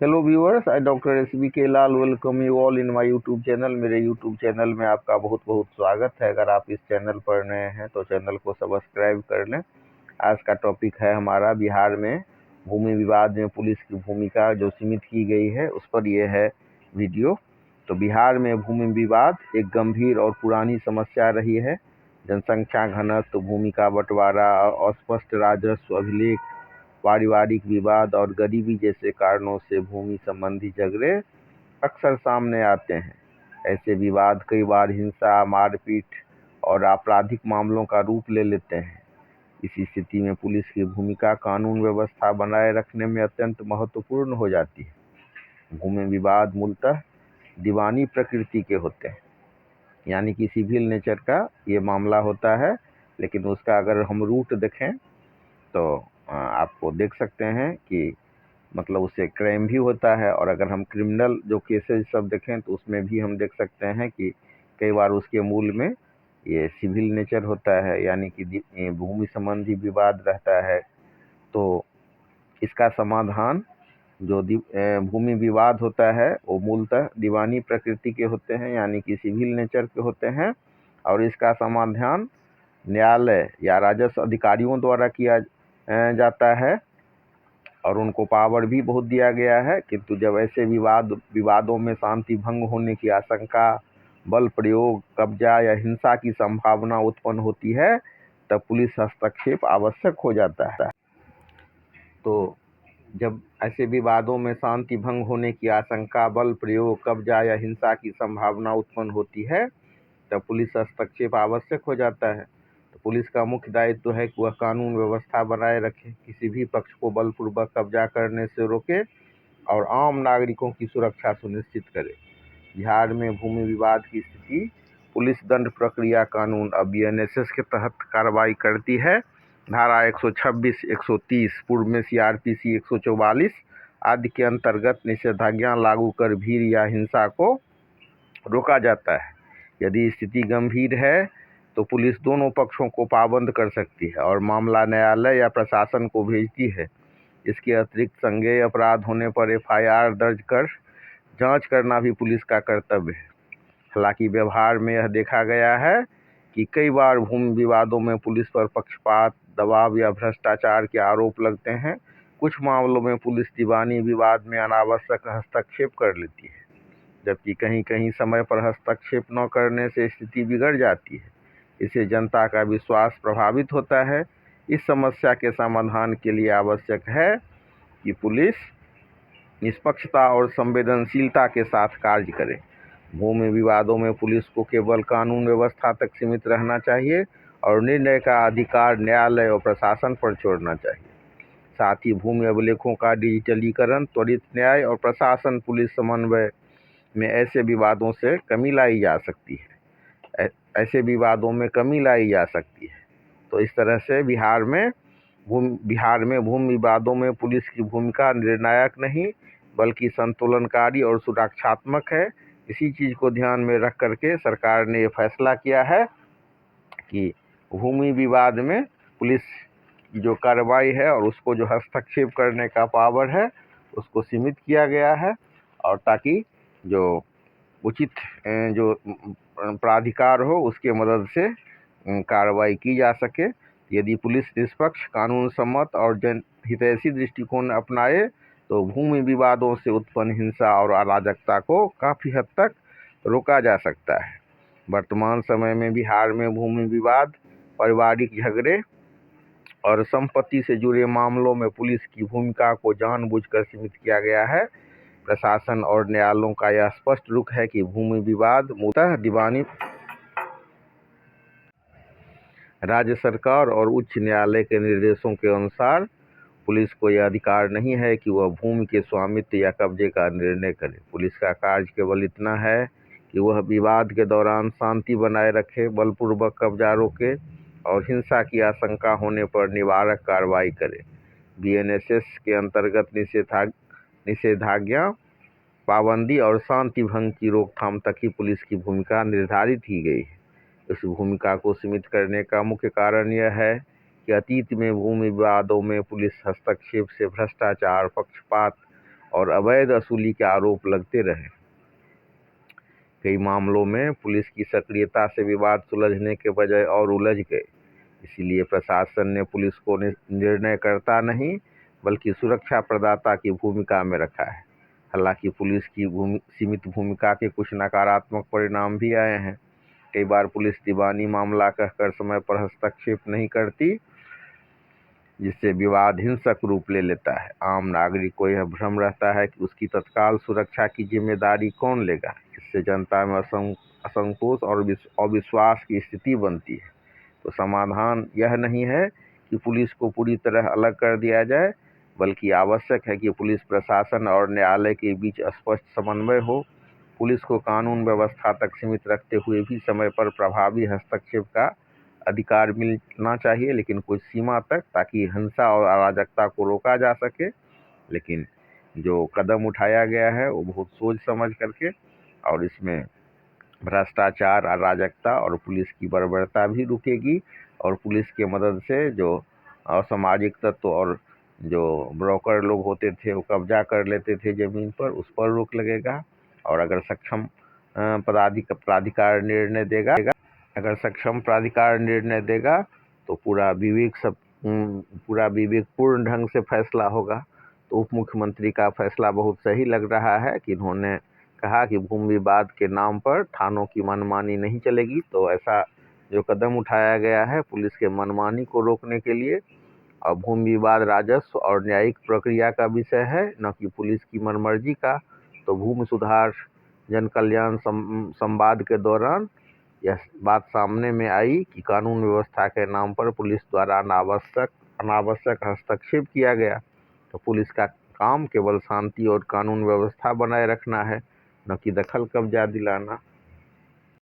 Hello viewers, I doctor S B K Lal welcome you all in my YouTube channel. मेरे YouTube channel में आपका बहुत बहुत स्वागत है। अगर आप इस चैनल पर नए हैं तो चैनल को सब्सक्राइब कर लें। आज का टॉपिक है हमारा बिहार में भूमि विवाद में पुलिस की भूमिका जो सीमित की गई है उस पर यह है वीडियो। तो बिहार में भूमि विवाद एक गंभीर और पुरानी समस्या रही है। जनसंख्या घनत्व, भूमि का बंटवारा, अस्पष्ट राजस्व अभिलेख, पारिवारिक विवाद और गरीबी जैसे कारणों से भूमि संबंधी झगड़े अक्सर सामने आते हैं। ऐसे विवाद कई बार हिंसा, मारपीट और आपराधिक मामलों का रूप ले लेते हैं। इसी स्थिति में पुलिस की भूमिका कानून व्यवस्था बनाए रखने में अत्यंत महत्वपूर्ण हो जाती है। भूमि विवाद मूलतः दीवानी प्रकृति के होते हैं, यानी कि सिविल नेचर का ये मामला होता है। लेकिन उसका अगर हम रूट देखें तो आपको देख सकते हैं कि मतलब उससे क्राइम भी होता है। और अगर हम क्रिमिनल जो केसेस सब देखें तो उसमें भी हम देख सकते हैं कि कई बार उसके मूल में ये सिविल नेचर होता है, यानी कि भूमि संबंधी विवाद रहता है। तो इसका समाधान जो भूमि विवाद होता है वो मूलतः दीवानी प्रकृति के होते हैं, यानी कि सिविल नेचर के होते हैं। और इसका समाधान न्यायालय या राजस्व अधिकारियों द्वारा किया जाता है और उनको पावर भी बहुत दिया गया है। किंतु जब ऐसे विवादों में शांति भंग होने की आशंका, बल प्रयोग, कब्जा या हिंसा की संभावना उत्पन्न होती है तब पुलिस हस्तक्षेप आवश्यक हो जाता है। तो जब ऐसे विवादों में शांति भंग होने की आशंका, बल प्रयोग, कब्जा या हिंसा की संभावना उत्पन्न होती है तब पुलिस हस्तक्षेप आवश्यक हो जाता है। तो पुलिस का मुख्य दायित्व है कि वह कानून व्यवस्था बनाए रखे, किसी भी पक्ष को बलपूर्वक कब्जा करने से रोके और आम नागरिकों की सुरक्षा सुनिश्चित करे। बिहार में भूमि विवाद की स्थिति पुलिस दंड प्रक्रिया कानून अब BNSS के तहत कार्रवाई करती है। धारा 126, 130, पूर्व में CRPC 144 आदि के अंतर्गत निषेधाज्ञा लागू कर भीड़ या हिंसा को रोका जाता है। यदि स्थिति गंभीर है तो पुलिस दोनों पक्षों को पाबंद कर सकती है और मामला न्यायालय या प्रशासन को भेजती है। इसके अतिरिक्त संज्ञेय अपराध होने पर FIR दर्ज कर जांच करना भी पुलिस का कर्तव्य है। हालांकि व्यवहार में यह देखा गया है कि कई बार भूमि विवादों में पुलिस पर पक्षपात, दबाव या भ्रष्टाचार के आरोप लगते हैं। कुछ मामलों में पुलिस दीवानी विवाद में अनावश्यक हस्तक्षेप कर लेती है, जबकि कहीं कहीं समय पर हस्तक्षेप न करने से स्थिति बिगड़ जाती है। इससे जनता का विश्वास प्रभावित होता है। इस समस्या के समाधान के लिए आवश्यक है कि पुलिस निष्पक्षता और संवेदनशीलता के साथ कार्य करे। भूमि विवादों में पुलिस को केवल कानून व्यवस्था तक सीमित रहना चाहिए और निर्णय का अधिकार न्यायालय और प्रशासन पर छोड़ना चाहिए। साथ ही भूमि अभिलेखों का डिजिटलीकरण, त्वरित न्याय और प्रशासन पुलिस समन्वय में ऐसे विवादों से कमी लाई जा सकती है। ऐसे विवादों में कमी लाई जा सकती है। तो इस तरह से बिहार में भूमि विवादों में पुलिस की भूमिका निर्णायक नहीं बल्कि संतुलनकारी और सुरक्षात्मक है। इसी चीज़ को ध्यान में रख करके सरकार ने ये फैसला किया है कि भूमि विवाद में पुलिस की जो कार्रवाई है और उसको जो हस्तक्षेप करने का पावर है उसको सीमित किया गया है, और ताकि जो उचित जो प्राधिकार हो उसके मदद से कार्रवाई की जा सके। यदि पुलिस निष्पक्ष, कानून सम्मत और जनहितैषी दृष्टिकोण अपनाए तो भूमि विवादों से उत्पन्न हिंसा और अराजकता को काफ़ी हद तक रोका जा सकता है। वर्तमान समय में बिहार में भूमि विवाद, पारिवारिक झगड़े और संपत्ति से जुड़े मामलों में पुलिस की भूमिका को जानबूझकर सीमित किया गया है। प्रशासन और न्यायालयों का यह स्पष्ट रुख है कि भूमि विवाद मूलतः दीवानी राज्य सरकार और उच्च न्यायालय के निर्देशों के अनुसार पुलिस को यह अधिकार नहीं है कि वह भूमि के स्वामित्व या कब्जे का निर्णय करे। पुलिस का कार्य केवल इतना है कि वह विवाद के दौरान शांति बनाए रखे, बलपूर्वक कब्जा रोके और हिंसा की आशंका होने पर निवारक कार्रवाई करे। BNSS के अंतर्गत निषेधाज्ञा, पाबंदी और शांति भंग की रोकथाम तक ही पुलिस की भूमिका निर्धारित की गई है। इस भूमिका को सीमित करने का मुख्य कारण यह है कि अतीत में भूमि विवादों में पुलिस हस्तक्षेप से भ्रष्टाचार, पक्षपात और अवैध वसूली के आरोप लगते रहे। कई मामलों में पुलिस की सक्रियता से विवाद सुलझने के बजाय और उलझ गए। इसीलिए प्रशासन ने पुलिस को निर्णयकर्ता नहीं बल्कि सुरक्षा प्रदाता की भूमिका में रखा है। हालांकि पुलिस की सीमित भूमिका के कुछ नकारात्मक परिणाम भी आए हैं। कई बार पुलिस दीवानी मामला कहकर समय पर हस्तक्षेप नहीं करती, जिससे विवाद हिंसक रूप ले लेता है। आम नागरिक को यह भ्रम रहता है कि उसकी तत्काल सुरक्षा की जिम्मेदारी कौन लेगा। इससे जनता में असंतोष और अविश्वास की स्थिति बनती है। तो समाधान यह नहीं है कि पुलिस को पूरी तरह अलग कर दिया जाए, बल्कि आवश्यक है कि पुलिस प्रशासन और न्यायालय के बीच स्पष्ट समन्वय हो। पुलिस को कानून व्यवस्था तक सीमित रखते हुए भी समय पर प्रभावी हस्तक्षेप का अधिकार मिलना चाहिए, लेकिन कुछ सीमा तक, ताकि हिंसा और अराजकता को रोका जा सके। लेकिन जो कदम उठाया गया है वो बहुत सोच समझ करके, और इसमें भ्रष्टाचार, अराजकता और पुलिस की बर्बरता भी रुकेगी। और पुलिस के मदद से जो असामाजिक तत्व और जो ब्रोकर लोग होते थे वो कब्जा कर लेते थे ज़मीन पर, उस पर रोक लगेगा। और अगर सक्षम प्राधिकार निर्णय देगा तो पूरा विवेकपूर्ण ढंग से फैसला होगा। तो उप मुख्यमंत्री का फैसला बहुत सही लग रहा है कि इन्होंने कहा कि भूमि विवाद के नाम पर थानों की मनमानी नहीं चलेगी। तो ऐसा जो कदम उठाया गया है पुलिस के मनमानी को रोकने के लिए, और भूमि विवाद राजस्व और न्यायिक प्रक्रिया का विषय है, न कि पुलिस की मनमर्जी का। तो भूमि सुधार जन कल्याण संवाद के दौरान यह बात सामने में आई कि कानून व्यवस्था के नाम पर पुलिस द्वारा अनावश्यक हस्तक्षेप किया गया। तो पुलिस का काम केवल शांति और कानून व्यवस्था बनाए रखना है, न कि दखल कब्जा दिलाना।